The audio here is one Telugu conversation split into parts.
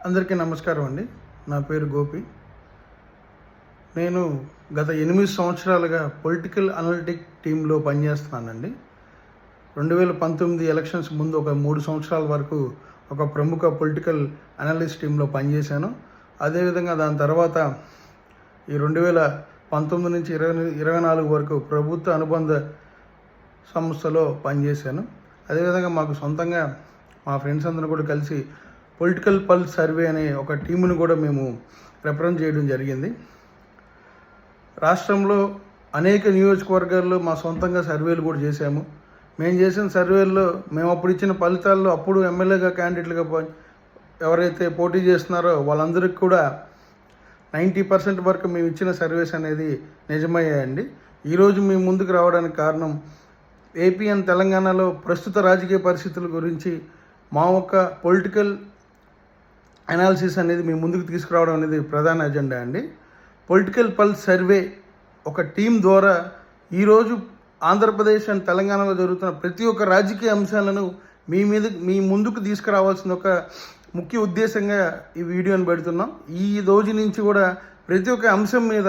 అందరికీ నమస్కారం అండి. నా పేరు గోపి. నేను గత 8 సంవత్సరాలుగా పొలిటికల్ అనలిటిక్ టీంలో పనిచేస్తున్నానండి. 2019 ఎలక్షన్స్ ముందు ఒక 3 సంవత్సరాల వరకు ఒక ప్రముఖ పొలిటికల్ అనలిస్ట్ టీంలో పనిచేశాను. అదేవిధంగా దాని తర్వాత ఈ 2019 నుంచి 2024 వరకు ప్రభుత్వ అనుబంధ సంస్థలో పనిచేశాను. అదేవిధంగా మాకు సొంతంగా మా ఫ్రెండ్స్ అందరూ కూడా కలిసి పొలిటికల్ పల్స్ సర్వే అనే ఒక టీమును కూడా మేము రిప్రజెంట్ చేయడం జరిగింది. రాష్ట్రంలో అనేక నియోజకవర్గాల్లో మా సొంతంగా సర్వేలు కూడా చేశాము. మేము చేసిన సర్వేల్లో మేము అప్పుడు ఇచ్చిన ఫలితాల్లో అప్పుడు ఎమ్మెల్యేగా క్యాండిడేట్లుగా ఎవరైతే పోటీ చేస్తున్నారో వాళ్ళందరికీ కూడా 90% వరకు మేము ఇచ్చిన సర్వేస్ అనేది నిజమయ్యాయండి. ఈరోజు మేము ముందుకు రావడానికి కారణం ఏపీ అండ్ తెలంగాణలో ప్రస్తుత రాజకీయ పరిస్థితుల గురించి మా యొక్క పొలిటికల్ అనాలిసిస్ అనేది మేము ముందుకు తీసుకురావడం అనేది ప్రధాన ఎజెండా అండి. పొలిటికల్ పల్స్ సర్వే ఒక టీం ద్వారా ఈరోజు ఆంధ్రప్రదేశ్ అండ్ తెలంగాణలో జరుగుతున్న ప్రతి ఒక్క రాజకీయ అంశాలను మీ ముందుకు తీసుకురావాల్సిన ఒక ముఖ్య ఉద్దేశంగా ఈ వీడియోని పెడుతున్నాం. ఈ రోజు నుంచి కూడా ప్రతి ఒక్క అంశం మీద,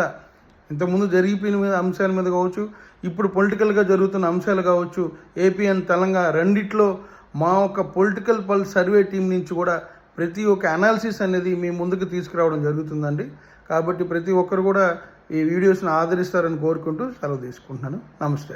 ఇంతకుముందు జరిగిపోయిన అంశాల మీద కావచ్చు, ఇప్పుడు పొలిటికల్గా జరుగుతున్న అంశాలు కావచ్చు, ఏపీ అండ్ తెలంగాణ రెండిట్లో మా ఒక పొలిటికల్ పల్స్ సర్వే టీం నుంచి కూడా ప్రతి ఒక్క అనాలిసిస్ అనేది మీ ముందుకు తీసుకురావడం జరుగుతుందండి. కాబట్టి ప్రతి ఒక్కరు కూడా ఈ వీడియోస్ని ఆదరిస్తారని కోరుకుంటూ సెలవు తీసుకుంటున్నాను. నమస్తే.